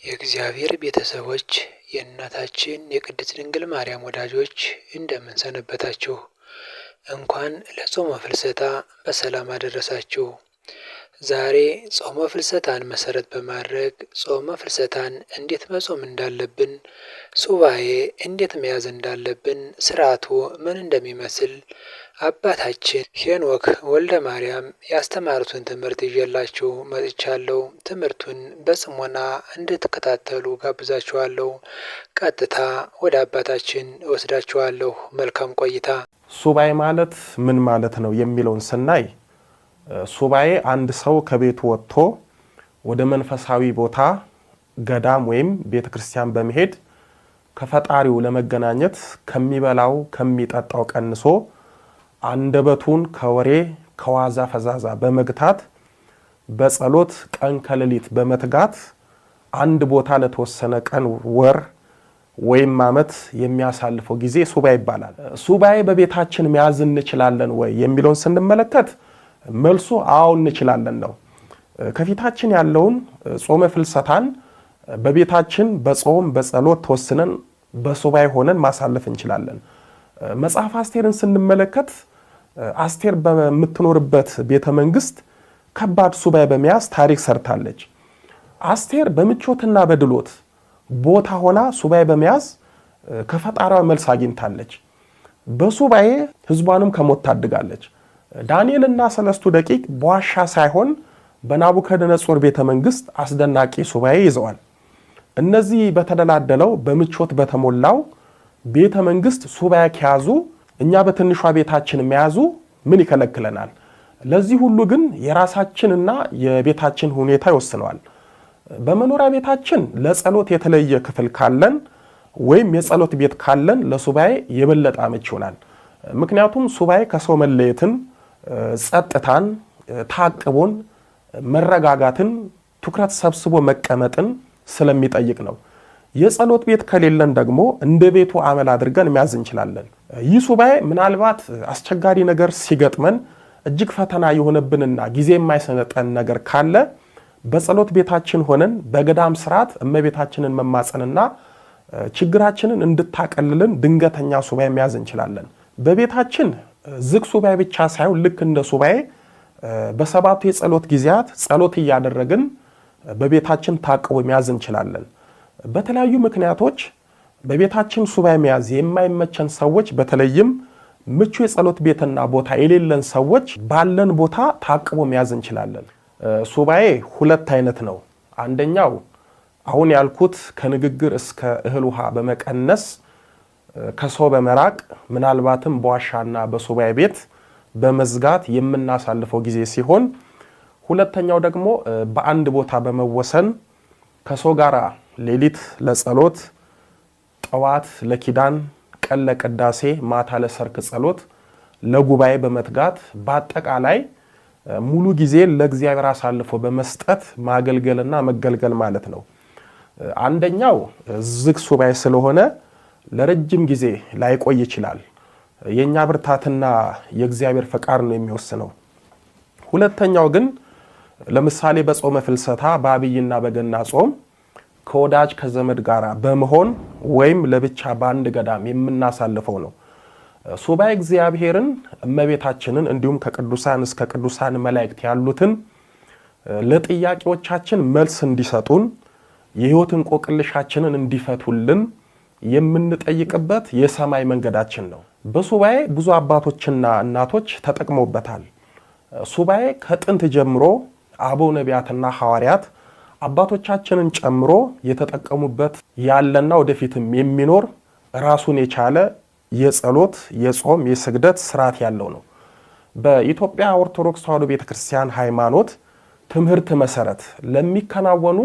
የእግዚአብሔር ቤተሰቦች የእናታችን የቅድስት ድንግል ማርያም ወዳጆች እንደምን ሰነበታችሁ? እንኳን ለጾመ ፍልሰታ በሰላም አደረሳችሁ። ዛሬ ጾመ ፍልሰታን መሰረት በማድረግ ጾመ ፍልሰታን እንዴት መጾም እንዳለብን፣ ሱባኤ እንዴት መያዝ እንዳለብን፣ ስርዓቱ ምን እንደሚመስል አባታችን ሄኖክ ወልደ ማርያም ያስተማሩትን ትምህርት ይዤላችሁ መጥቻለሁ። ትምህርቱን በጽሞና እንድትከታተሉ ጋብዛችኋለሁ። ቀጥታ ወደ አባታችን እወስዳችኋለሁ። መልካም ቆይታ። ሱባኤ ማለት ምን ማለት ነው የሚለውን ስናይ ሱባኤ አንድ ሰው ከቤቱ ወጥቶ ወደ መንፈሳዊ ቦታ ገዳም ወይም ቤተክርስቲያን በመሄድ ከፈጣሪው ለመገናኘት ከሚበላው ከሚጠጣው ቀንሶ አንደበቱን ከወሬ ከዋዛ ፈዛዛ በመግታት በጸሎት ቀን ከሌሊት በመትጋት አንድ ቦታ ለተወሰነ ቀን ወር ወይም ዓመት የሚያሳልፈው ጊዜ ሱባኤ ይባላል። ሱባኤ በቤታችን መያዝ እንችላለን ወይ የሚለውን ስንመለከት መልሱ አዎ እንችላለን ነው። ከፊታችን ያለውን ጾመ ፍልሰታን በቤታችን በጾም በጸሎት ተወስነን በሱባኤ ሆነን ማሳለፍ እንችላለን። መጽሐፍ አስቴርን ስንመለከት አስቴር በምትኖርበት ቤተ መንግስት ከባድ ሱባኤ በመያዝ ታሪክ ሰርታለች። አስቴር በምቾትና በድሎት ቦታ ሆና ሱባኤ በመያዝ ከፈጣሪዋ መልስ አግኝታለች። በሱባኤ ህዝቧንም ከሞት ታድጋለች። ዳንኤልና ሰለስቱ ደቂቅ በዋሻ ሳይሆን በናቡከደነጾር ቤተ መንግስት አስደናቂ ሱባኤ ይዘዋል። እነዚህ በተደላደለው በምቾት በተሞላው ቤተ መንግስት ሱባኤ ከያዙ እኛ በትንሿ ቤታችን መያዙ ምን ይከለክለናል? ለዚህ ሁሉ ግን የራሳችንና የቤታችን ሁኔታ ይወስነዋል። በመኖሪያ ቤታችን ለጸሎት የተለየ ክፍል ካለን ወይም የጸሎት ቤት ካለን ለሱባኤ የበለጠ አመች ይሆናል። ምክንያቱም ሱባኤ ከሰው መለየትን፣ ጸጥታን፣ ታቅቦን፣ መረጋጋትን፣ ትኩረት ሰብስቦ መቀመጥን ስለሚጠይቅ ነው። የጸሎት ቤት ከሌለን ደግሞ እንደ ቤቱ አመል አድርገን መያዝ እንችላለን። ይህ ሱባኤ ምናልባት አስቸጋሪ ነገር ሲገጥመን እጅግ ፈተና የሆነብንና ጊዜ የማይሰነጠን ነገር ካለ በጸሎት ቤታችን ሆነን በገዳም ስርዓት እመቤታችንን መማጸንና ችግራችንን እንድታቀልልን ድንገተኛ ሱባኤ መያዝ እንችላለን። በቤታችን ዝግ ሱባኤ ብቻ ሳይሆን ልክ እንደ ሱባኤ በሰባቱ የጸሎት ጊዜያት ጸሎት እያደረግን በቤታችን ታቅቦ መያዝ እንችላለን። በተለያዩ ምክንያቶች በቤታችን ሱባኤ መያዝ የማይመቸን ሰዎች፣ በተለይም ምቹ የጸሎት ቤትና ቦታ የሌለን ሰዎች ባለን ቦታ ታቅቦ መያዝ እንችላለን። ሱባኤ ሁለት አይነት ነው። አንደኛው አሁን ያልኩት ከንግግር እስከ እህል ውሃ በመቀነስ ከሰው በመራቅ ምናልባትም በዋሻና በሱባኤ ቤት በመዝጋት የምናሳልፈው ጊዜ ሲሆን፣ ሁለተኛው ደግሞ በአንድ ቦታ በመወሰን ከሰው ጋር ሌሊት ለጸሎት፣ ጠዋት ለኪዳን፣ ቀን ለቅዳሴ፣ ማታ ለሰርክ ጸሎት፣ ለጉባኤ በመትጋት በአጠቃላይ ሙሉ ጊዜ ለእግዚአብሔር አሳልፎ በመስጠት ማገልገልና መገልገል ማለት ነው። አንደኛው ዝግ ሱባኤ ስለሆነ ለረጅም ጊዜ ላይቆይ ይችላል። የኛ ብርታትና የእግዚአብሔር ፈቃድ ነው የሚወስነው። ሁለተኛው ግን ለምሳሌ በጾመ ፍልሰታ በአብይና በገና ጾም ከወዳጅ ከዘመድ ጋር በመሆን ወይም ለብቻ በአንድ ገዳም የምናሳልፈው ነው። ሱባኤ እግዚአብሔርን፣ እመቤታችንን እንዲሁም ከቅዱሳን እስከ ቅዱሳን መላእክት ያሉትን ለጥያቄዎቻችን መልስ እንዲሰጡን የህይወት እንቆቅልሻችንን እንዲፈቱልን የምንጠይቅበት የሰማይ መንገዳችን ነው። በሱባኤ ብዙ አባቶችና እናቶች ተጠቅመውበታል። ሱባኤ ከጥንት ጀምሮ አበው ነቢያትና ሐዋርያት አባቶቻችንን ጨምሮ የተጠቀሙበት ያለና ወደፊትም የሚኖር ራሱን የቻለ የጸሎት፣ የጾም፣ የስግደት ስርዓት ያለው ነው። በኢትዮጵያ ኦርቶዶክስ ተዋሕዶ ቤተክርስቲያን ሃይማኖት ትምህርት መሰረት ለሚከናወኑ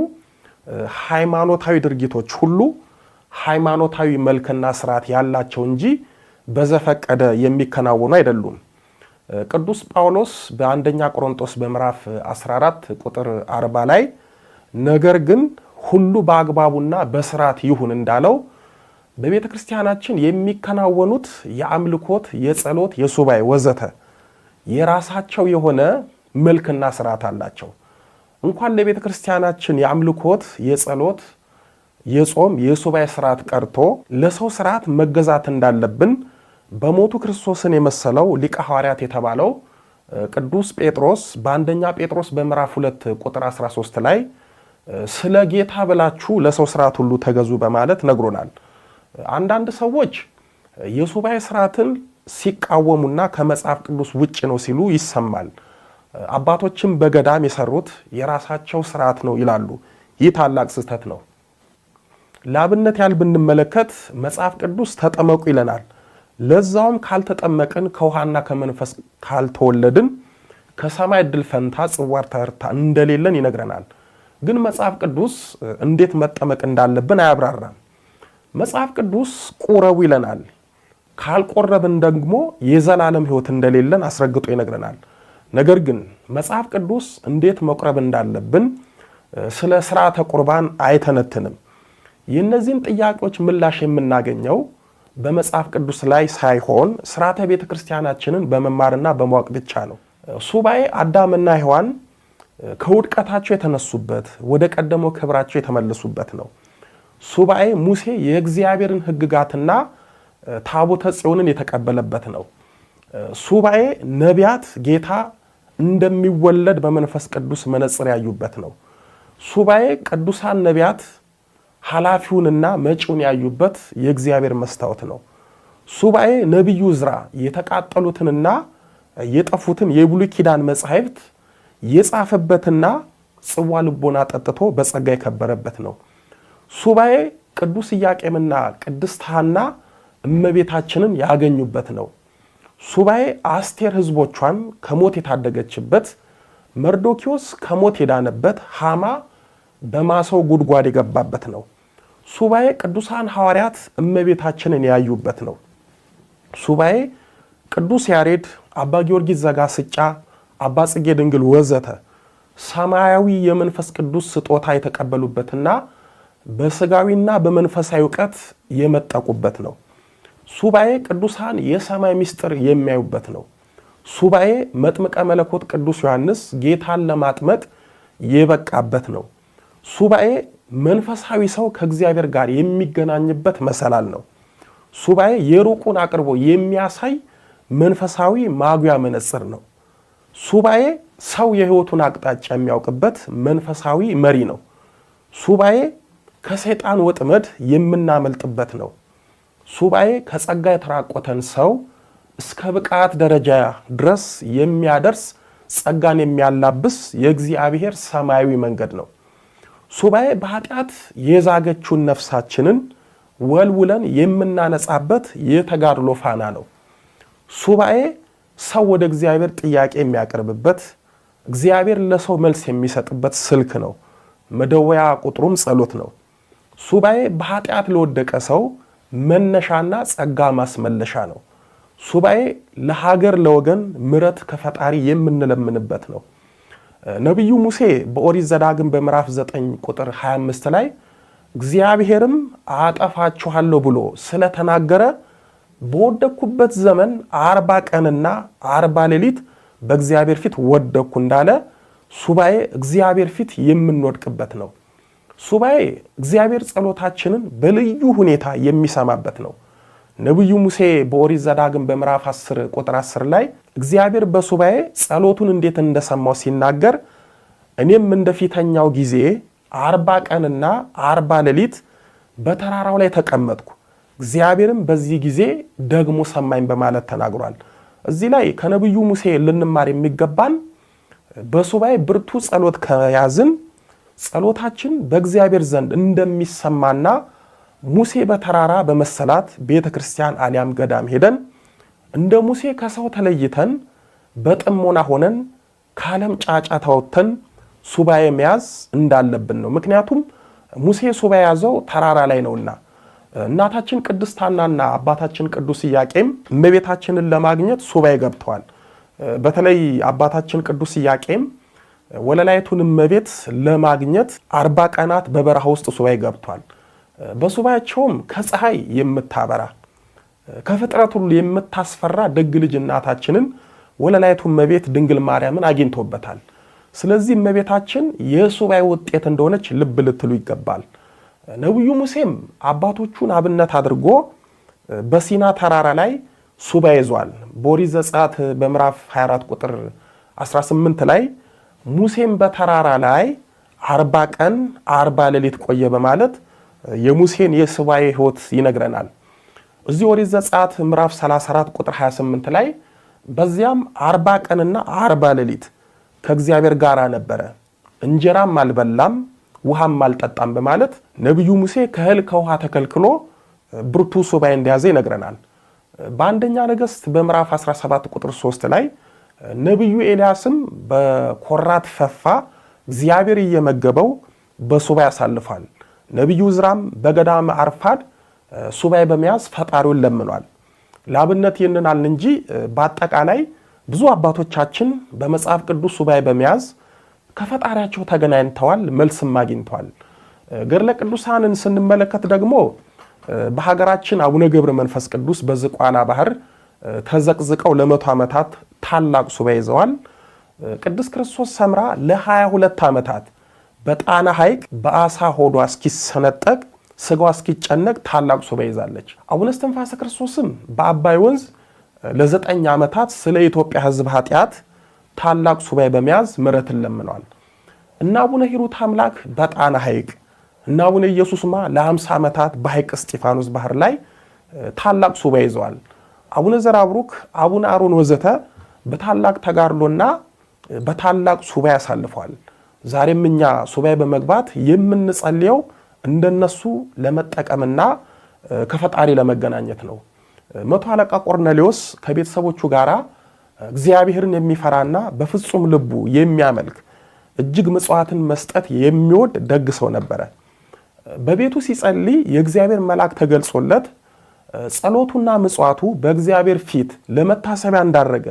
ሃይማኖታዊ ድርጊቶች ሁሉ ሃይማኖታዊ መልክና ስርዓት ያላቸው እንጂ በዘፈቀደ የሚከናወኑ አይደሉም። ቅዱስ ጳውሎስ በአንደኛ ቆሮንቶስ በምዕራፍ 14 ቁጥር 40 ላይ ነገር ግን ሁሉ በአግባቡና በስርዓት ይሁን እንዳለው በቤተ ክርስቲያናችን የሚከናወኑት የአምልኮት፣ የጸሎት፣ የሱባኤ ወዘተ የራሳቸው የሆነ መልክና ስርዓት አላቸው። እንኳን ለቤተ ክርስቲያናችን የአምልኮት፣ የጸሎት፣ የጾም የሱባኤ ስርዓት ቀርቶ ለሰው ስርዓት መገዛት እንዳለብን በሞቱ ክርስቶስን የመሰለው ሊቀ ሐዋርያት የተባለው ቅዱስ ጴጥሮስ በአንደኛ ጴጥሮስ በምዕራፍ 2 ቁጥር 13 ላይ ስለ ጌታ ብላችሁ ለሰው ስርዓት ሁሉ ተገዙ በማለት ነግሮናል። አንዳንድ ሰዎች የሱባኤ ስርዓትን ሲቃወሙና ከመጽሐፍ ቅዱስ ውጭ ነው ሲሉ ይሰማል። አባቶችም በገዳም የሰሩት የራሳቸው ስርዓት ነው ይላሉ። ይህ ታላቅ ስህተት ነው። ለአብነት ያህል ብንመለከት መጽሐፍ ቅዱስ ተጠመቁ ይለናል። ለዛውም ካልተጠመቅን ከውሃና ከመንፈስ ካልተወለድን ከሰማይ ዕድል ፈንታ ጽዋር ተርታ እንደሌለን ይነግረናል። ግን መጽሐፍ ቅዱስ እንዴት መጠመቅ እንዳለብን አያብራራም። መጽሐፍ ቅዱስ ቁረቡ ይለናል። ካልቆረብን ደግሞ የዘላለም ሕይወት እንደሌለን አስረግጦ ይነግረናል። ነገር ግን መጽሐፍ ቅዱስ እንዴት መቁረብ እንዳለብን ስለ ሥርዓተ ቁርባን አይተነትንም። የእነዚህን ጥያቄዎች ምላሽ የምናገኘው በመጽሐፍ ቅዱስ ላይ ሳይሆን ሥርዓተ ቤተ ክርስቲያናችንን በመማርና በማወቅ ብቻ ነው። ሱባኤ አዳምና ሔዋን ከውድቀታቸው የተነሱበት ወደ ቀደመው ክብራቸው የተመለሱበት ነው። ሱባኤ ሙሴ የእግዚአብሔርን ሕግጋትና ታቦተ ጽዮንን የተቀበለበት ነው። ሱባኤ ነቢያት ጌታ እንደሚወለድ በመንፈስ ቅዱስ መነጽር ያዩበት ነው። ሱባኤ ቅዱሳን ነቢያት ኃላፊውንና መጪውን ያዩበት የእግዚአብሔር መስታወት ነው። ሱባኤ ነቢዩ ዕዝራ የተቃጠሉትንና የጠፉትን የብሉይ ኪዳን መጻሕፍት የጻፈበትና ጽዋ ልቦና ጠጥቶ በጸጋ የከበረበት ነው። ሱባኤ ቅዱስ ኢያቄምና ቅድስት ሐና እመቤታችንን ያገኙበት ነው። ሱባኤ አስቴር ሕዝቦቿን ከሞት የታደገችበት፣ መርዶኪዎስ ከሞት የዳነበት፣ ሐማ በማሰው ጉድጓድ የገባበት ነው። ሱባኤ ቅዱሳን ሐዋርያት እመቤታችንን ያዩበት ነው። ሱባኤ ቅዱስ ያሬድ፣ አባ ጊዮርጊስ ዘጋስጫ፣ አባ ጽጌ ድንግል ወዘተ ሰማያዊ የመንፈስ ቅዱስ ስጦታ የተቀበሉበትና በስጋዊና በመንፈሳዊ ዕውቀት የመጠቁበት ነው። ሱባኤ ቅዱሳን የሰማይ ምስጢር የሚያዩበት ነው። ሱባኤ መጥምቀ መለኮት ቅዱስ ዮሐንስ ጌታን ለማጥመቅ የበቃበት ነው። ሱባኤ መንፈሳዊ ሰው ከእግዚአብሔር ጋር የሚገናኝበት መሰላል ነው። ሱባኤ የሩቁን አቅርቦ የሚያሳይ መንፈሳዊ ማጉያ መነጽር ነው። ሱባኤ ሰው የሕይወቱን አቅጣጫ የሚያውቅበት መንፈሳዊ መሪ ነው። ሱባኤ ከሰይጣን ወጥመድ የምናመልጥበት ነው። ሱባኤ ከጸጋ የተራቆተን ሰው እስከ ብቃት ደረጃ ድረስ የሚያደርስ ጸጋን የሚያላብስ የእግዚአብሔር ሰማያዊ መንገድ ነው። ሱባኤ በኃጢአት የዛገችውን ነፍሳችንን ወልውለን የምናነጻበት የተጋድሎ ፋና ነው። ሱባኤ ሰው ወደ እግዚአብሔር ጥያቄ የሚያቀርብበት፣ እግዚአብሔር ለሰው መልስ የሚሰጥበት ስልክ ነው። መደወያ ቁጥሩም ጸሎት ነው። ሱባኤ በኃጢአት ለወደቀ ሰው መነሻና ጸጋ ማስመለሻ ነው። ሱባኤ ለሀገር ለወገን ምሕረት ከፈጣሪ የምንለምንበት ነው። ነቢዩ ሙሴ በኦሪት ዘዳግም በምዕራፍ 9 ቁጥር 25 ላይ እግዚአብሔርም አጠፋችኋለሁ ብሎ ስለተናገረ በወደኩበት ዘመን 40 ቀንና 40 ሌሊት በእግዚአብሔር ፊት ወደኩ እንዳለ ሱባኤ እግዚአብሔር ፊት የምንወድቅበት ነው። ሱባኤ እግዚአብሔር ጸሎታችንን በልዩ ሁኔታ የሚሰማበት ነው። ነቢዩ ሙሴ በኦሪት ዘዳግም በምዕራፍ 10 ቁጥር 10 ላይ እግዚአብሔር በሱባኤ ጸሎቱን እንዴት እንደሰማው ሲናገር እኔም እንደፊተኛው ጊዜ 40 ቀንና 40 ሌሊት በተራራው ላይ ተቀመጥኩ፣ እግዚአብሔርም በዚህ ጊዜ ደግሞ ሰማኝ በማለት ተናግሯል። እዚህ ላይ ከነቢዩ ሙሴ ልንማር የሚገባን በሱባኤ ብርቱ ጸሎት ከያዝን ጸሎታችን በእግዚአብሔር ዘንድ እንደሚሰማና ሙሴ በተራራ በመሰላት ቤተ ክርስቲያን አሊያም ገዳም ሄደን እንደ ሙሴ ከሰው ተለይተን በጥሞና ሆነን ከዓለም ጫጫታ ወጥተን ሱባኤ መያዝ እንዳለብን ነው። ምክንያቱም ሙሴ ሱባኤ ያዘው ተራራ ላይ ነውና። እናታችን ቅድስት ሐናና አባታችን ቅዱስ ኢያቄም እመቤታችንን ለማግኘት ሱባኤ ገብተዋል። በተለይ አባታችን ቅዱስ ኢያቄም ወለላይቱን እመቤት ለማግኘት 40 ቀናት በበረሃ ውስጥ ሱባኤ ገብቷል። በሱባኤያቸውም ከፀሐይ የምታበራ ከፍጥረት ሁሉ የምታስፈራ ደግ ልጅ እናታችንን ወለላይቱ እመቤት ድንግል ማርያምን አግኝቶበታል። ስለዚህ እመቤታችን የሱባኤ ውጤት እንደሆነች ልብ ልትሉ ይገባል። ነብዩ ሙሴም አባቶቹን አብነት አድርጎ በሲና ተራራ ላይ ሱባኤ ይዟል። በኦሪት ዘጸአት በምዕራፍ 24 ቁጥር 18 ላይ ሙሴም በተራራ ላይ 40 ቀን 40 ሌሊት ቆየ በማለት የሙሴን የሱባኤ ሕይወት ይነግረናል። እዚህ ኦሪት ዘጸአት ምዕራፍ 34 ቁጥር 28 ላይ በዚያም 40 ቀንና 40 ሌሊት ከእግዚአብሔር ጋር ነበረ፣ እንጀራም አልበላም ውሃም አልጠጣም በማለት ነብዩ ሙሴ ከእህል ከውሃ ተከልክሎ ብርቱ ሱባኤ እንደያዘ ይነግረናል። በአንደኛ ነገሥት በምዕራፍ 17 ቁጥር 3 ላይ ነብዩ ኤልያስም በኮራት ፈፋ እግዚአብሔር እየመገበው በሱባኤ ያሳልፋል። ነብዩ ዕዝራም በገዳም አርፋድ ሱባኤ በመያዝ ፈጣሪውን ለምኗል። ለአብነት ይህንን አልን እንጂ በአጠቃላይ ብዙ አባቶቻችን በመጽሐፍ ቅዱስ ሱባኤ በመያዝ ከፈጣሪያቸው ተገናኝተዋል፣ መልስም አግኝተዋል። ገድለ ቅዱሳንን ስንመለከት ደግሞ በሀገራችን አቡነ ገብረ መንፈስ ቅዱስ በዝቋላ ባህር ተዘቅዝቀው ለ100 ዓመታት ታላቅ ሱባኤ ይዘዋል። ቅድስት ክርስቶስ ሰምራ ለ22 ዓመታት በጣና ሐይቅ በአሳ ሆዷ እስኪሰነጠቅ ስጋዋ እስኪጨነቅ ታላቅ ሱባኤ ይዛለች። አቡነ እስትንፋሰ ክርስቶስም በአባይ ወንዝ ለ9 ዓመታት ስለ ኢትዮጵያ ሕዝብ ኃጢአት ታላቅ ሱባኤ በመያዝ ምሕረትን ለምነዋል። እና አቡነ ሂሩት አምላክ በጣና ሐይቅ እና አቡነ ኢየሱስማ ለ50 ዓመታት በሐይቅ እስጢፋኖስ ባህር ላይ ታላቅ ሱባኤ ይዘዋል። አቡነ ዘራብሩክ፣ አቡነ አሮን ወዘተ በታላቅ ተጋድሎና በታላቅ ሱባኤ ያሳልፈዋል። ዛሬም እኛ ሱባኤ በመግባት የምንጸልየው እንደነሱ ለመጠቀምና ከፈጣሪ ለመገናኘት ነው። 100 አለቃ ቆርኔሌዎስ ከቤተሰቦቹ ጋር እግዚአብሔርን የሚፈራና በፍጹም ልቡ የሚያመልክ እጅግ ምጽዋትን መስጠት የሚወድ ደግ ሰው ነበረ። በቤቱ ሲጸልይ የእግዚአብሔር መልአክ ተገልጾለት ጸሎቱና ምጽዋቱ በእግዚአብሔር ፊት ለመታሰቢያ እንዳረገ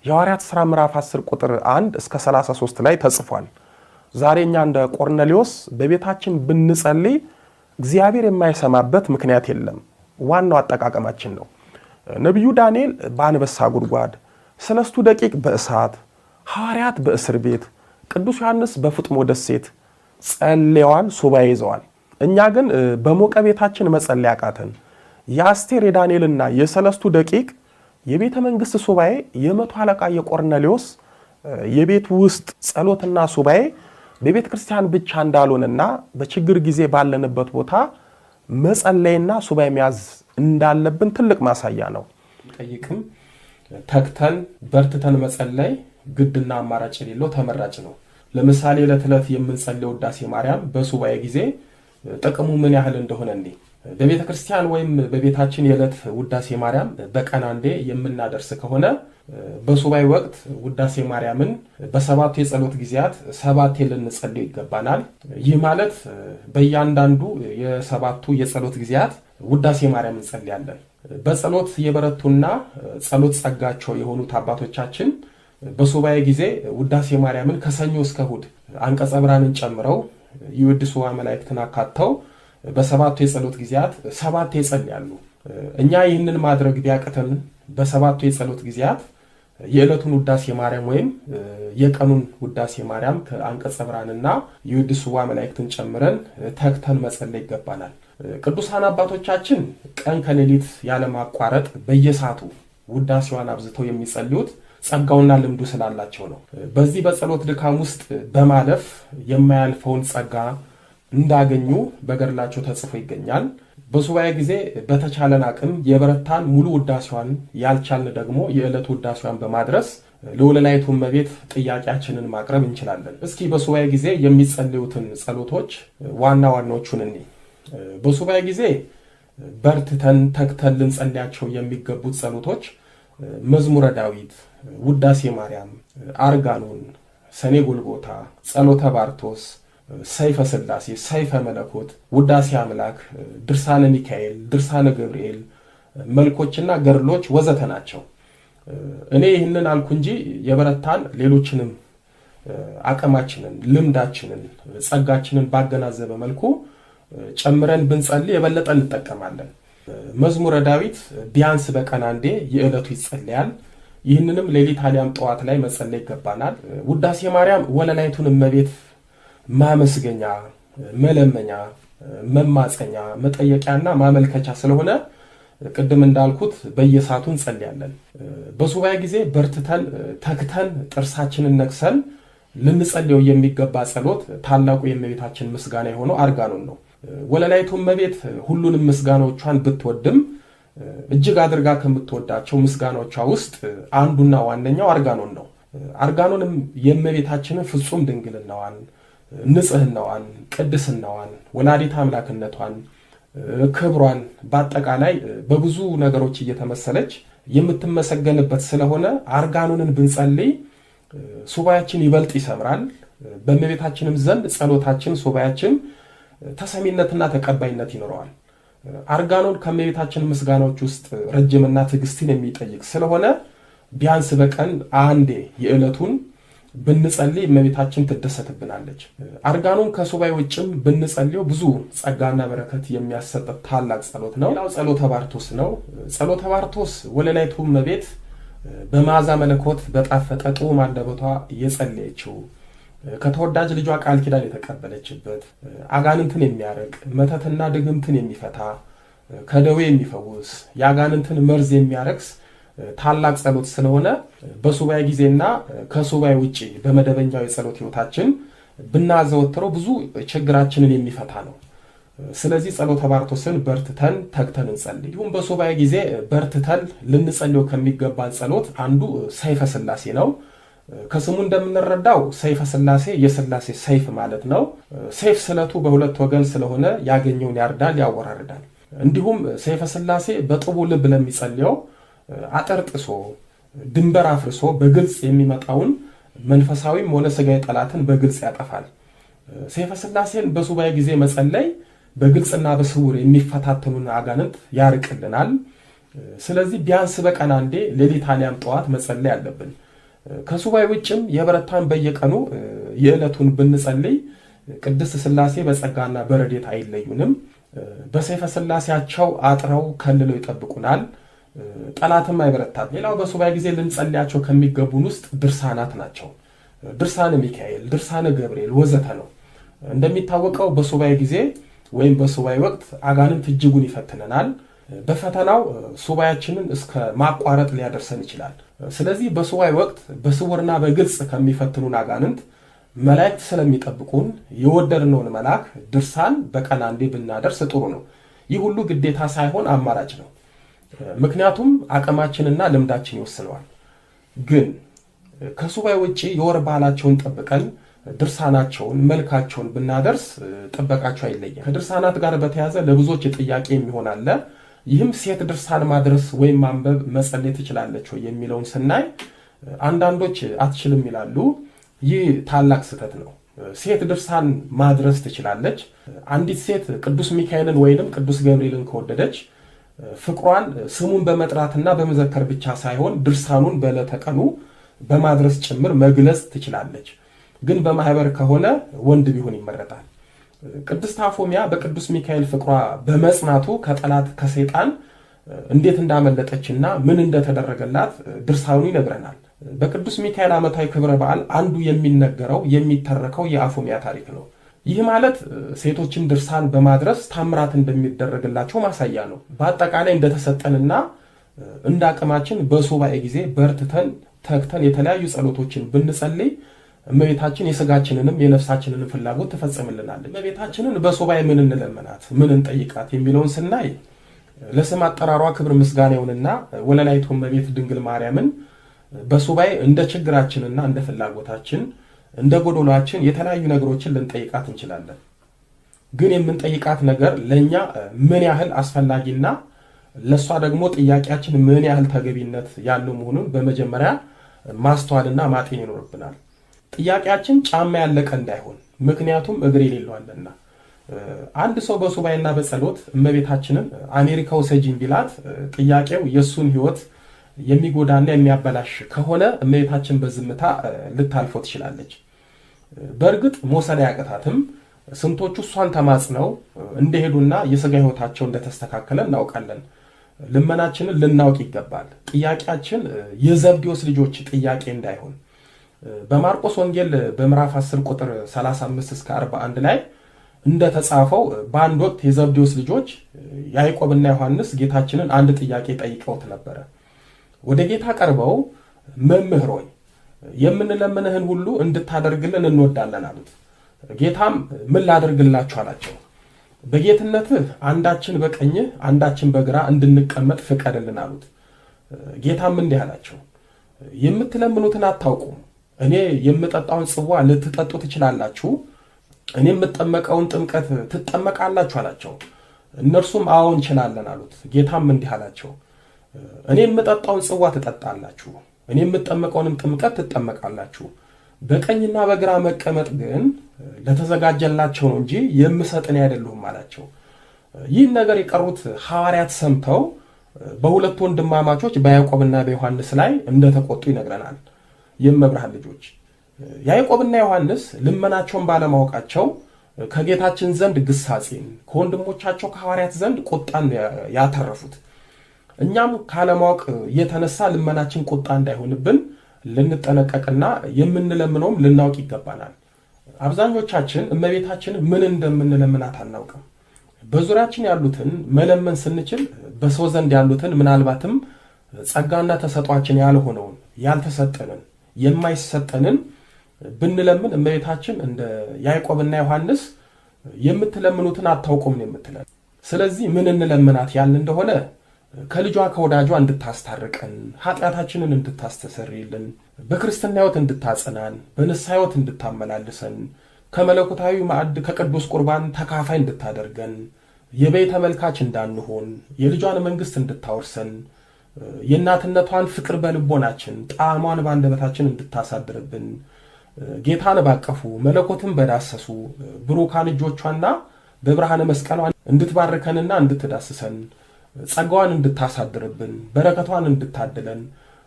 የሐዋርያት ሥራ ምዕራፍ 10 ቁጥር 1 እስከ 33 ላይ ተጽፏል። ዛሬኛ እንደ ቆርኔሌዎስ በቤታችን ብንጸልይ እግዚአብሔር የማይሰማበት ምክንያት የለም። ዋናው አጠቃቀማችን ነው። ነብዩ ዳንኤል በአንበሳ ጉድጓድ፣ ሰለስቱ ደቂቅ በእሳት፣ ሐዋርያት በእስር ቤት፣ ቅዱስ ዮሐንስ በፍጥሞ ደሴት ጸልየዋል፣ ሱባኤ ይዘዋል። እኛ ግን በሞቀ ቤታችን መጸለይ አቃተን። የአስቴር የዳንኤልና የሰለስቱ ደቂቅ የቤተ መንግስት ሱባኤ የ100 አለቃ የቆርኔሌዎስ የቤት ውስጥ ጸሎትና ሱባኤ በቤተ ክርስቲያን ብቻ እንዳልሆነና በችግር ጊዜ ባለንበት ቦታ መጸለይና ሱባኤ መያዝ እንዳለብን ትልቅ ማሳያ ነው። ጠይቅም ተክተን በርትተን መጸለይ ግድና አማራጭ የሌለው ተመራጭ ነው። ለምሳሌ ለተለት የምንጸልየው ውዳሴ ማርያም በሱባኤ ጊዜ ጥቅሙ ምን ያህል እንደሆነ እንዴ በቤተ ክርስቲያን ወይም በቤታችን የዕለት ውዳሴ ማርያም በቀን አንዴ የምናደርስ ከሆነ በሱባኤ ወቅት ውዳሴ ማርያምን በሰባቱ የጸሎት ጊዜያት 7 ልንጸልይ ይገባናል። ይህ ማለት በእያንዳንዱ የሰባቱ የጸሎት ጊዜያት ውዳሴ ማርያም እንጸልያለን። በጸሎት የበረቱና ጸሎት ጸጋቸው የሆኑት አባቶቻችን በሱባኤ ጊዜ ውዳሴ ማርያምን ከሰኞ እስከ እሑድ አንቀጸ ብርሃንን ጨምረው ይወድሱ መላእክትን አካተው በሰባቱ የጸሎት ጊዜያት 7 ይጸልያሉ። እኛ ይህንን ማድረግ ቢያቅተን በሰባቱ የጸሎት ጊዜያት የዕለቱን ውዳሴ ማርያም ወይም የቀኑን ውዳሴ ማርያም ከአንቀጸ ብርሃንና ይወድሱ መላእክትን ጨምረን ተክተን መጸለይ ይገባናል። ቅዱሳን አባቶቻችን ቀን ከሌሊት ያለማቋረጥ በየሰዓቱ ውዳሴዋን አብዝተው የሚጸልዩት ጸጋውና ልምዱ ስላላቸው ነው። በዚህ በጸሎት ድካም ውስጥ በማለፍ የማያልፈውን ጸጋ እንዳገኙ በገድላቸው ተጽፎ ይገኛል። በሱባኤ ጊዜ በተቻለን አቅም የበረታን ሙሉ ውዳሴዋን ያልቻልን ደግሞ የዕለቱ ውዳሴዋን በማድረስ ለወለላይቱ እመቤት ጥያቄያችንን ማቅረብ እንችላለን። እስኪ በሱባኤ ጊዜ የሚጸልዩትን ጸሎቶች ዋና ዋናዎቹን እንይ። በሱባኤ ጊዜ በርትተን ተክተን ልንጸልያቸው የሚገቡት ጸሎቶች መዝሙረ ዳዊት፣ ውዳሴ ማርያም፣ አርጋኖን፣ ሰኔ ጎልጎታ፣ ጸሎተ ባርቶስ፣ ሰይፈ ሥላሴ፣ ሰይፈ መለኮት፣ ውዳሴ አምላክ፣ ድርሳነ ሚካኤል፣ ድርሳነ ገብርኤል፣ መልኮችና ገድሎች ወዘተ ናቸው። እኔ ይህንን አልኩ እንጂ የበረታን ሌሎችንም አቅማችንን፣ ልምዳችንን፣ ጸጋችንን ባገናዘበ መልኩ ጨምረን ብንጸልይ የበለጠ እንጠቀማለን። መዝሙረ ዳዊት ቢያንስ በቀን አንዴ የዕለቱ ይጸልያል። ይህንንም ሌሊት አሊያም ጠዋት ላይ መጸለይ ይገባናል። ውዳሴ ማርያም ወለላይቱን እመቤት ማመስገኛ፣ መለመኛ፣ መማፀኛ መጠየቂያና ማመልከቻ ስለሆነ ቅድም እንዳልኩት በየሰዓቱ እንጸልያለን። በሱባኤ ጊዜ በርትተን ተግተን ጥርሳችንን ነክሰን ልንጸልየው የሚገባ ጸሎት ታላቁ የእመቤታችን ምስጋና የሆነው አርጋኖን ነው። ወለላይቱ እመቤት ሁሉንም ምስጋናዎቿን ብትወድም እጅግ አድርጋ ከምትወዳቸው ምስጋናዎቿ ውስጥ አንዱና ዋነኛው አርጋኖን ነው። አርጋኖንም የእመቤታችንን ፍጹም ድንግልናዋን፣ ንጽህናዋን፣ ቅድስናዋን፣ ወላዲተ አምላክነቷን፣ ክብሯን በአጠቃላይ በብዙ ነገሮች እየተመሰለች የምትመሰገንበት ስለሆነ አርጋኖንን ብንጸልይ ሱባኤያችን ይበልጥ ይሰምራል። በእመቤታችንም ዘንድ ጸሎታችን፣ ሱባኤያችን ተሰሚነትና ተቀባይነት ይኖረዋል። አርጋኖን ከእመቤታችን ምስጋናዎች ውስጥ ረጅምና ትዕግስትን የሚጠይቅ ስለሆነ ቢያንስ በቀን አንዴ የዕለቱን ብንጸልይ እመቤታችን ትደሰትብናለች። አርጋኖን ከሱባኤ ውጭም ብንጸልየው ብዙ ጸጋና በረከት የሚያሰጥ ታላቅ ጸሎት ነው። ሌላው ጸሎተ ባርቶስ ነው። ጸሎተ ባርቶስ ወለላይቱ እመቤት በመዓዛ መለኮት በጣፈጠ ጡም አንደበቷ የጸለየችው ከተወዳጅ ልጇ ቃል ኪዳን የተቀበለችበት አጋንንትን የሚያርቅ መተትና ድግምትን የሚፈታ ከደዌ የሚፈውስ የአጋንንትን መርዝ የሚያረክስ ታላቅ ጸሎት ስለሆነ በሱባኤ ጊዜና ከሱባኤ ውጪ በመደበኛው የጸሎት ህይወታችን ብናዘወትረው ብዙ ችግራችንን የሚፈታ ነው። ስለዚህ ጸሎተ ባርቶስን በርትተን ተግተን እንጸልይ። እንዲሁም በሱባኤ ጊዜ በርትተን ልንጸልየው ከሚገባን ጸሎት አንዱ ሰይፈ ሥላሴ ነው። ከስሙ እንደምንረዳው ሰይፈ ሥላሴ የሥላሴ ሰይፍ ማለት ነው። ሰይፍ ስለቱ በሁለት ወገን ስለሆነ ያገኘውን ያርዳል፣ ያወራርዳል። እንዲሁም ሰይፈ ሥላሴ በጥቡ ልብ ለሚጸልየው አጥር ጥሶ ድንበር አፍርሶ በግልጽ የሚመጣውን መንፈሳዊም ሆነ ሥጋዊ ጠላትን በግልጽ ያጠፋል። ሰይፈ ሥላሴን በሱባኤ ጊዜ መጸለይ በግልጽና በስውር የሚፈታተኑን አጋንንት ያርቅልናል። ስለዚህ ቢያንስ በቀን አንዴ ሌሊት አሊያም ጠዋት መጸለይ አለብን። ከሱባኤ ውጭም የበረታን በየቀኑ የዕለቱን ብንጸልይ ቅድስት ሥላሴ በጸጋና በረድኤት አይለዩንም። በሰይፈ ሥላሴያቸው አጥረው ከልለው ይጠብቁናል፣ ጠላትም አይበረታም። ሌላው በሱባኤ ጊዜ ልንጸልያቸው ከሚገቡን ውስጥ ድርሳናት ናቸው። ድርሳነ ሚካኤል፣ ድርሳነ ገብርኤል ወዘተ ነው። እንደሚታወቀው በሱባኤ ጊዜ ወይም በሱባኤ ወቅት አጋንንት እጅጉን ይፈትነናል። በፈተናው ሱባኤያችንን እስከ ማቋረጥ ሊያደርሰን ይችላል። ስለዚህ በሱባኤ ወቅት በስውርና በግልጽ ከሚፈትኑን አጋንንት መላእክት ስለሚጠብቁን የወደድነውን መልአክ ድርሳን በቀን አንዴ ብናደርስ ጥሩ ነው። ይህ ሁሉ ግዴታ ሳይሆን አማራጭ ነው። ምክንያቱም አቅማችንና ልምዳችን ይወስነዋል። ግን ከሱባኤ ውጪ የወር ባህላቸውን ጠብቀን ድርሳናቸውን መልካቸውን ብናደርስ ጥበቃቸው አይለየም። ከድርሳናት ጋር በተያያዘ ለብዙዎች ጥያቄ የሚሆን አለ። ይህም ሴት ድርሳን ማድረስ ወይም ማንበብ መጸለይ ትችላለች ወይ የሚለውን ስናይ አንዳንዶች አትችልም ይላሉ። ይህ ታላቅ ስህተት ነው። ሴት ድርሳን ማድረስ ትችላለች። አንዲት ሴት ቅዱስ ሚካኤልን ወይንም ቅዱስ ገብርኤልን ከወደደች ፍቅሯን ስሙን በመጥራትና በመዘከር ብቻ ሳይሆን ድርሳኑን በዕለተ ቀኑ በማድረስ ጭምር መግለጽ ትችላለች። ግን በማህበር ከሆነ ወንድ ቢሆን ይመረጣል። ቅድስት አፎሚያ በቅዱስ ሚካኤል ፍቅሯ በመጽናቱ ከጠላት ከሰይጣን እንዴት እንዳመለጠችና ምን እንደተደረገላት ድርሳኑ ይነግረናል። በቅዱስ ሚካኤል ዓመታዊ ክብረ በዓል አንዱ የሚነገረው የሚተረከው የአፎሚያ ታሪክ ነው። ይህ ማለት ሴቶችን ድርሳን በማድረስ ታምራት እንደሚደረግላቸው ማሳያ ነው። በአጠቃላይ እንደተሰጠንና እንደ አቅማችን በሱባኤ ጊዜ በርትተን ተግተን የተለያዩ ጸሎቶችን ብንጸልይ እመቤታችን የሥጋችንንም የነፍሳችንንም ፍላጎት ትፈጽምልናለች። እመቤታችንን በሱባኤ ምን እንለምናት ምን እንጠይቃት የሚለውን ስናይ ለስም አጠራሯ ክብር ምስጋና ይሁንና ወለላይቱ እመቤት ድንግል ማርያምን በሱባኤ እንደ ችግራችንና እንደ ፍላጎታችን እንደ ጎዶሏችን የተለያዩ ነገሮችን ልንጠይቃት እንችላለን። ግን የምንጠይቃት ነገር ለኛ ምን ያህል አስፈላጊና ለሷ ደግሞ ጥያቄያችን ምን ያህል ተገቢነት ያለው መሆኑን በመጀመሪያ ማስተዋልና ማጤን ይኖርብናል። ጥያቄያችን ጫማ ያለቀ እንዳይሆን፣ ምክንያቱም እግር የሌለው አለና። አንድ ሰው በሱባኤና በጸሎት እመቤታችንን አሜሪካ ውሰጂኝ ቢላት ጥያቄው የሱን ሕይወት የሚጎዳና የሚያበላሽ ከሆነ እመቤታችን በዝምታ ልታልፈው ትችላለች። በእርግጥ መውሰድ አያቅታትም። ስንቶቹ እሷን ተማጽነው እንደሄዱና የሥጋ ሕይወታቸው እንደተስተካከለ እናውቃለን። ልመናችንን ልናውቅ ይገባል። ጥያቄያችን የዘብዴዎስ ልጆች ጥያቄ እንዳይሆን በማርቆስ ወንጌል በምዕራፍ 10 ቁጥር 35 እስከ 41 ላይ እንደተጻፈው በአንድ ወቅት የዘብዴዎስ ልጆች ያዕቆብና ዮሐንስ ጌታችንን አንድ ጥያቄ ጠይቀውት ነበረ። ወደ ጌታ ቀርበው መምህር ሆይ የምንለምንህን ሁሉ እንድታደርግልን እንወዳለን አሉት። ጌታም ምን ላደርግላችሁ አላቸው። በጌትነትህ አንዳችን በቀኝህ አንዳችን በግራ እንድንቀመጥ ፍቀድልን አሉት። ጌታም እንዲህ አላቸው፣ የምትለምኑትን አታውቁም። እኔ የምጠጣውን ጽዋ ልትጠጡ ትችላላችሁ፣ እኔ የምጠመቀውን ጥምቀት ትጠመቃላችሁ አላቸው። እነርሱም አዎ እንችላለን አሉት። ጌታም እንዲህ አላቸው፣ እኔ የምጠጣውን ጽዋ ትጠጣላችሁ፣ እኔ የምጠመቀውንም ጥምቀት ትጠመቃላችሁ። በቀኝና በግራ መቀመጥ ግን ለተዘጋጀላቸው ነው እንጂ የምሰጥ እኔ አይደለሁም አላቸው። ይህን ነገር የቀሩት ሐዋርያት ሰምተው በሁለቱ ወንድማማቾች በያዕቆብና በዮሐንስ ላይ እንደተቆጡ ይነግረናል። የመብርሃን ልጆች ያዕቆብና ዮሐንስ ልመናቸውን ባለማወቃቸው ከጌታችን ዘንድ ግሳጼን፣ ከወንድሞቻቸው ከሐዋርያት ዘንድ ቁጣን ያተረፉት። እኛም ካለማወቅ የተነሳ ልመናችን ቁጣ እንዳይሆንብን ልንጠነቀቅና የምንለምነውም ልናውቅ ይገባናል። አብዛኞቻችን እመቤታችን ምን እንደምንለምናት አናውቅም። በዙሪያችን ያሉትን መለመን ስንችል በሰው ዘንድ ያሉትን ምናልባትም ጸጋና ተሰጧችን ያልሆነውን ያልተሰጠንን የማይሰጠንን ብንለምን እመቤታችን እንደ ያዕቆብና ዮሐንስ የምትለምኑትን አታውቁም ነው የምትለን። ስለዚህ ምን እንለምናት ያልን እንደሆነ ከልጇ ከወዳጇ እንድታስታርቀን፣ ኃጢአታችንን እንድታስተሰርይልን፣ በክርስትና ሕይወት እንድታጸናን፣ በንስሐ ሕይወት እንድታመላልሰን፣ ከመለኮታዊ ማዕድ ከቅዱስ ቁርባን ተካፋይ እንድታደርገን፣ የበይ ተመልካች እንዳንሆን፣ የልጇን መንግሥት እንድታወርሰን፣ የእናትነቷን ፍቅር በልቦናችን ጣዕሟን በአንደበታችን እንድታሳድርብን፣ ጌታን ባቀፉ መለኮትን በዳሰሱ ብሩካን እጆቿና በብርሃነ መስቀሏ እንድትባርከንና እንድትዳስሰን፣ ጸጋዋን እንድታሳድርብን፣ በረከቷን እንድታድለን፣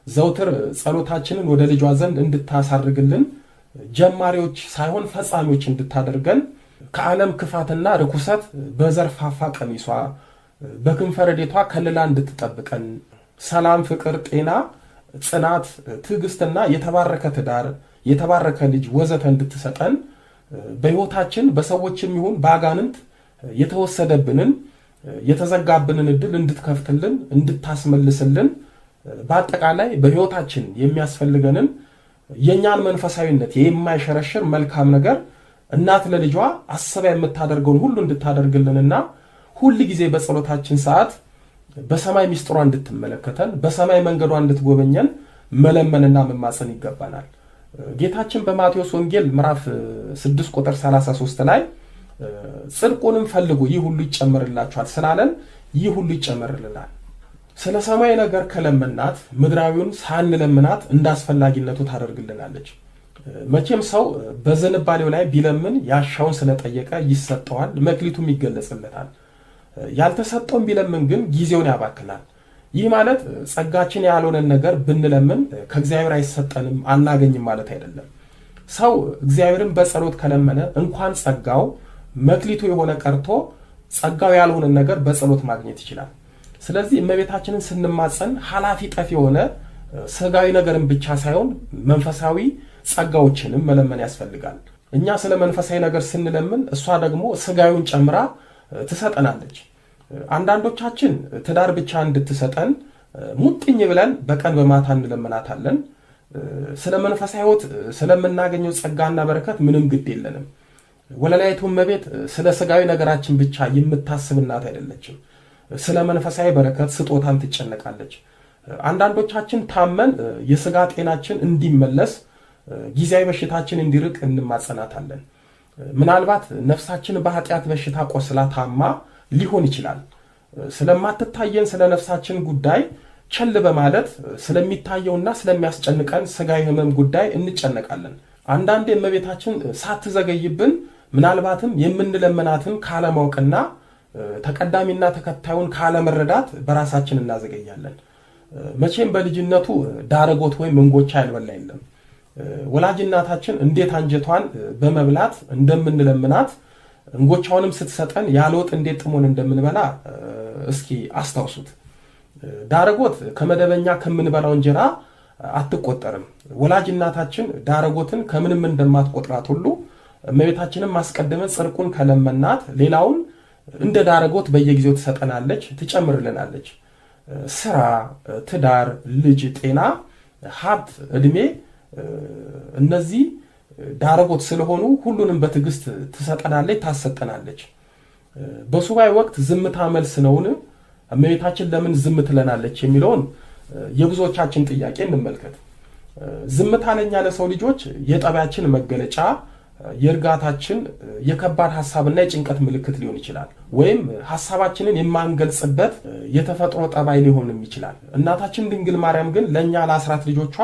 ዘውትር ጸሎታችንን ወደ ልጇ ዘንድ እንድታሳርግልን፣ ጀማሪዎች ሳይሆን ፈጻሚዎች እንድታደርገን፣ ከዓለም ክፋትና ርኩሰት በዘርፋፋ ቀሚሷ በክንፈ ረድኤቷ ከልላ እንድትጠብቀን፣ ሰላም፣ ፍቅር፣ ጤና፣ ጽናት፣ ትዕግስትና የተባረከ ትዳር፣ የተባረከ ልጅ ወዘተ እንድትሰጠን፣ በሕይወታችን በሰዎችም ይሁን በአጋንንት የተወሰደብንን የተዘጋብንን ዕድል እንድትከፍትልን፣ እንድታስመልስልን፣ በአጠቃላይ በሕይወታችን የሚያስፈልገንን የእኛን መንፈሳዊነት የማይሸረሽር መልካም ነገር እናት ለልጇ አስባ የምታደርገውን ሁሉ እንድታደርግልንና ሁል ጊዜ በጸሎታችን ሰዓት በሰማይ ሚስጥሯ እንድትመለከተን፣ በሰማይ መንገዷ እንድትጎበኘን መለመንና መማፀን ይገባናል። ጌታችን በማቴዎስ ወንጌል ምዕራፍ 6 ቁጥር 33 ላይ ጽድቁንም ፈልጉ ይህ ሁሉ ይጨመርላችኋል ስላለን ይህ ሁሉ ይጨመርልናል። ስለ ሰማይ ነገር ከለመናት ምድራዊውን ሳንለምናት እንዳስፈላጊነቱ ታደርግልናለች። መቼም ሰው በዝንባሌው ላይ ቢለምን ያሻውን ስለጠየቀ ይሰጠዋል፣ መክሊቱም ይገለጽለታል። ያልተሰጠውን ቢለምን ግን ጊዜውን ያባክናል። ይህ ማለት ጸጋችን ያልሆነን ነገር ብንለምን ከእግዚአብሔር አይሰጠንም አናገኝም ማለት አይደለም። ሰው እግዚአብሔርን በጸሎት ከለመነ እንኳን ጸጋው መክሊቱ የሆነ ቀርቶ ጸጋው ያልሆነን ነገር በጸሎት ማግኘት ይችላል። ስለዚህ እመቤታችንን ስንማጸን ኃላፊ ጠፊ የሆነ ስጋዊ ነገርን ብቻ ሳይሆን መንፈሳዊ ጸጋዎችንም መለመን ያስፈልጋል። እኛ ስለ መንፈሳዊ ነገር ስንለምን እሷ ደግሞ ስጋዊውን ጨምራ ትሰጠናለች። አንዳንዶቻችን ትዳር ብቻ እንድትሰጠን ሙጥኝ ብለን በቀን በማታ እንለምናታለን። ስለ መንፈሳዊ ሕይወት ስለምናገኘው ጸጋና በረከት ምንም ግድ የለንም። ወለላይቱ እመቤት ስለ ስጋዊ ነገራችን ብቻ የምታስብ እናት አይደለችም። ስለ መንፈሳዊ በረከት ስጦታን ትጨነቃለች። አንዳንዶቻችን ታመን የስጋ ጤናችን እንዲመለስ ጊዜያዊ በሽታችን እንዲርቅ እንማጸናታለን። ምናልባት ነፍሳችን በኃጢአት በሽታ ቆስላ ታማ ሊሆን ይችላል። ስለማትታየን ስለ ነፍሳችን ጉዳይ ቸል በማለት ስለሚታየውና ስለሚያስጨንቀን ስጋዊ ሕመም ጉዳይ እንጨነቃለን። አንዳንዴ እመቤታችን ሳትዘገይብን ምናልባትም የምንለምናትን ካለማወቅና ተቀዳሚና ተከታዩን ካለመረዳት በራሳችን እናዘገያለን። መቼም በልጅነቱ ዳረጎት ወይም እንጎቻ ያልበላ የለም። ወላጅ እናታችን እንዴት አንጀቷን በመብላት እንደምንለምናት እንጎቻውንም ስትሰጠን ያለ ወጥ እንዴት ጥሞን እንደምንበላ እስኪ አስታውሱት። ዳረጎት ከመደበኛ ከምንበላው እንጀራ አትቆጠርም። ወላጅ እናታችን ዳረጎትን ከምንም እንደማትቆጥራት ሁሉ እመቤታችንም ማስቀደመን ጽድቁን ከለመናት ሌላውን እንደ ዳረጎት በየጊዜው ትሰጠናለች፣ ትጨምርልናለች። ስራ፣ ትዳር፣ ልጅ፣ ጤና፣ ሀብት፣ እድሜ እነዚህ ዳረጎት ስለሆኑ ሁሉንም በትዕግስት ትሰጠናለች፣ ታሰጠናለች። በሱባኤ ወቅት ዝምታ መልስ ነውን? እመቤታችን ለምን ዝም ትለናለች የሚለውን የብዙዎቻችን ጥያቄ እንመልከት። ዝምታ ለኛ ለሰው ልጆች የጠባያችን መገለጫ፣ የእርጋታችን የከባድ ሐሳብና የጭንቀት ምልክት ሊሆን ይችላል። ወይም ሐሳባችንን የማንገልጽበት የተፈጥሮ ጠባይ ሊሆንም ይችላል። እናታችን ድንግል ማርያም ግን ለኛ ለአስራት ልጆቿ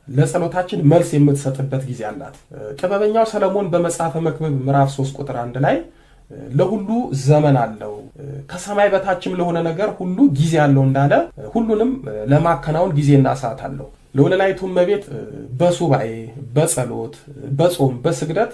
ለጸሎታችን መልስ የምትሰጥበት ጊዜ አላት። ጥበበኛው ሰለሞን በመጽሐፈ መክብብ ምዕራፍ 3 ቁጥር 1 ላይ ለሁሉ ዘመን አለው ከሰማይ በታችም ለሆነ ነገር ሁሉ ጊዜ አለው እንዳለ ሁሉንም ለማከናወን ጊዜና ሰዓት አለው። ለወለላይቱ እመቤት በሱባኤ በጸሎት በጾም በስግደት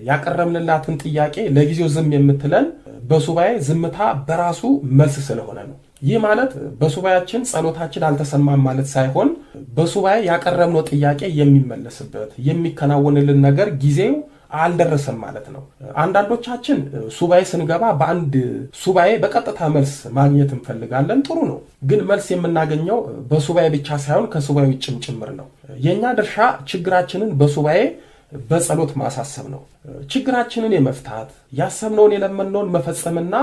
ያቀረብንላትን ጥያቄ ለጊዜው ዝም የምትለን በሱባኤ ዝምታ በራሱ መልስ ስለሆነ ነው። ይህ ማለት በሱባኤያችን ጸሎታችን አልተሰማም ማለት ሳይሆን በሱባኤ ያቀረብነው ጥያቄ የሚመለስበት የሚከናወንልን ነገር ጊዜው አልደረሰም ማለት ነው። አንዳንዶቻችን ሱባኤ ስንገባ በአንድ ሱባኤ በቀጥታ መልስ ማግኘት እንፈልጋለን። ጥሩ ነው። ግን መልስ የምናገኘው በሱባኤ ብቻ ሳይሆን ከሱባኤ ውጭም ጭምር ነው። የኛ ድርሻ ችግራችንን በሱባኤ በጸሎት ማሳሰብ ነው። ችግራችንን የመፍታት ያሰብነውን የለመነውን መፈጸምና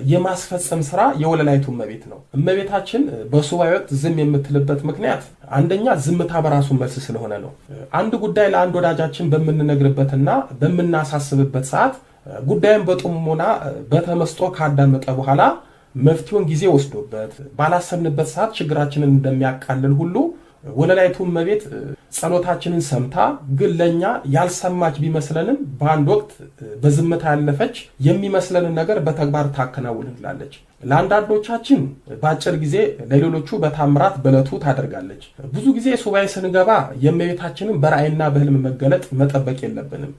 የማስፈጸም ስራ የወለላይቱ እመቤት ነው። እመቤታችን በሱባኤ ወቅት ዝም የምትልበት ምክንያት አንደኛ ዝምታ በራሱ መልስ ስለሆነ ነው። አንድ ጉዳይ ለአንድ ወዳጃችን በምንነግርበትና በምናሳስብበት ሰዓት ጉዳዩን በጥሞና በተመስጦ ካዳመጠ በኋላ መፍትሄውን ጊዜ ወስዶበት ባላሰብንበት ሰዓት ችግራችንን እንደሚያቃልል ሁሉ ወለላይቱ እመቤት ጸሎታችንን ሰምታ ግን ለኛ ያልሰማች ቢመስለንም በአንድ ወቅት በዝምታ ያለፈች የሚመስለንን ነገር በተግባር ታከናውንላለች። ለአንዳንዶቻችን በአጭር ጊዜ፣ ለሌሎቹ በታምራት በዕለቱ ታደርጋለች። ብዙ ጊዜ ሱባኤ ስንገባ የእመቤታችንን በራእይና በህልም መገለጥ መጠበቅ የለብንም።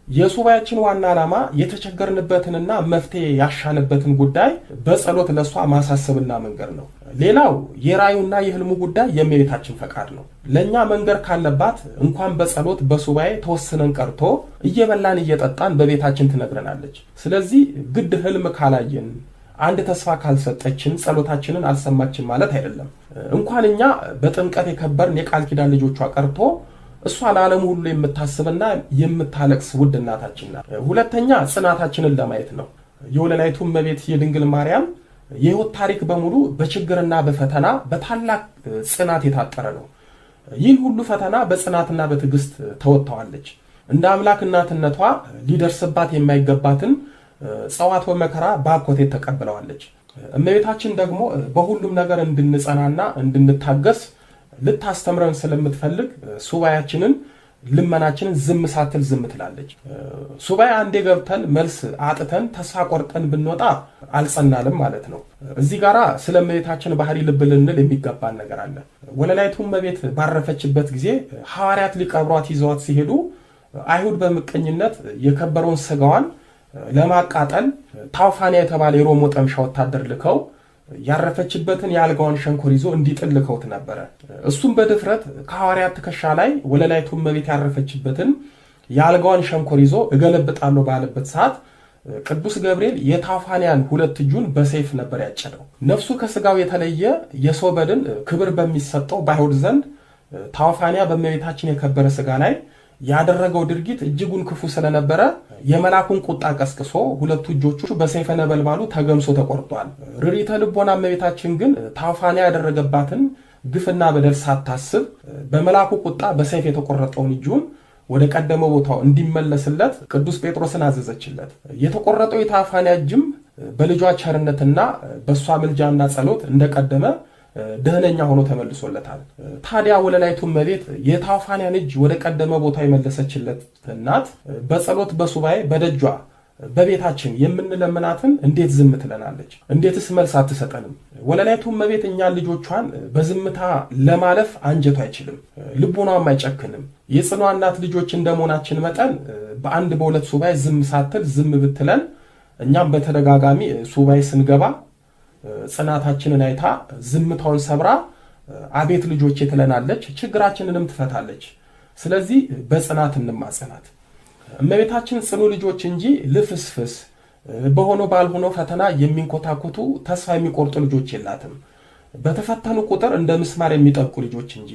የሱባኤያችን ዋና ዓላማ የተቸገርንበትንና መፍትሄ ያሻንበትን ጉዳይ በጸሎት ለሷ ማሳሰብና መንገር ነው። ሌላው የራእዩና የህልሙ ጉዳይ የእመቤታችን ፈቃድ ነው። ለኛ መንገር ካለባት እንኳን በጸሎት በሱባኤ ተወስነን ቀርቶ እየበላን እየጠጣን በቤታችን ትነግረናለች። ስለዚህ ግድ ህልም ካላየን አንድ ተስፋ ካልሰጠችን ጸሎታችንን አልሰማችን ማለት አይደለም። እንኳን እኛ በጥምቀት የከበርን የቃል ኪዳን ልጆቿ ቀርቶ እሷ ለዓለሙ ሁሉ የምታስብና የምታለቅስ ውድ እናታችን ናት። ሁለተኛ ጽናታችንን ለማየት ነው። የወለላይቱ እመቤት የድንግል ማርያም የህይወት ታሪክ በሙሉ በችግርና በፈተና በታላቅ ጽናት የታጠረ ነው። ይህን ሁሉ ፈተና በጽናትና በትዕግስት ተወጥተዋለች። እንደ አምላክ እናትነቷ ሊደርስባት የማይገባትን ጸዋት ወመከራ በአኮቴት ተቀብለዋለች። እመቤታችን ደግሞ በሁሉም ነገር እንድንጸናና እንድንታገስ ልታስተምረን ስለምትፈልግ ሱባኤያችንን ልመናችንን ዝም ሳትል ዝም ትላለች። ሱባኤ አንዴ ገብተን መልስ አጥተን ተስፋ ቆርጠን ብንወጣ አልጸናልም ማለት ነው። እዚህ ጋራ ስለ እመቤታችን ባህሪ ልብ ልንል የሚገባን ነገር አለ። ወለላይቱ እመቤት ባረፈችበት ጊዜ ሐዋርያት ሊቀብሯት ይዘዋት ሲሄዱ አይሁድ በምቀኝነት የከበረውን ስጋዋን ለማቃጠል ታውፋንያ የተባለ የሮም ጠምሻ ወታደር ልከው ያረፈችበትን የአልጋዋን ሸንኮር ይዞ እንዲጥል ልከውት ነበረ። እሱም በድፍረት ከሐዋርያት ትከሻ ላይ ወለላይቱ እመቤት ያረፈችበትን የአልጋዋን ሸንኮር ይዞ እገለብጣለሁ ባለበት ሰዓት ቅዱስ ገብርኤል የታውፋንያን ሁለት እጁን በሰይፍ ነበር ያጨደው። ነፍሱ ከስጋው የተለየ የሰው በድን ክብር በሚሰጠው በአይሁድ ዘንድ ታውፋንያ በእመቤታችን የከበረ ስጋ ላይ ያደረገው ድርጊት እጅጉን ክፉ ስለነበረ የመላኩን ቁጣ ቀስቅሶ ሁለቱ እጆቹ በሰይፈ ነበልባሉ ተገምሶ ተቆርጧል። ርሪተ ልቦና እመቤታችን ግን ታውፋንያ ያደረገባትን ግፍና በደል ሳታስብ በመላኩ ቁጣ በሰይፍ የተቆረጠውን እጁን ወደ ቀደመው ቦታው እንዲመለስለት ቅዱስ ጴጥሮስን አዘዘችለት። የተቆረጠው የታውፋንያ እጅም በልጇ ቸርነትና በእሷ ምልጃና ጸሎት እንደቀደመ ደህነኛ ሆኖ ተመልሶለታል። ታዲያ ወለላይቱ እመቤት የታውፋንያን እጅ ወደ ቀደመ ቦታ የመለሰችለት እናት በጸሎት በሱባኤ በደጇ በቤታችን የምንለምናትን እንዴት ዝም ትለናለች? እንዴትስ መልስ አትሰጠንም? ወለላይቱ እመቤት እኛን ልጆቿን በዝምታ ለማለፍ አንጀቱ አይችልም፣ ልቦናም አይጨክንም። የጽኗ እናት ልጆች እንደመሆናችን መጠን በአንድ በሁለት ሱባኤ ዝም ሳትል ዝም ብትለን እኛም በተደጋጋሚ ሱባኤ ስንገባ ጽናታችንን አይታ ዝምታውን ሰብራ አቤት ልጆቼ ትለናለች፣ ችግራችንንም ትፈታለች። ስለዚህ በጽናት እንማጸናት። እመቤታችን ጽኑ ልጆች እንጂ ልፍስፍስ በሆነው ባልሆነው ፈተና የሚንኮታኩቱ ተስፋ የሚቆርጡ ልጆች የላትም። በተፈተኑ ቁጥር እንደ ምስማር የሚጠብቁ ልጆች እንጂ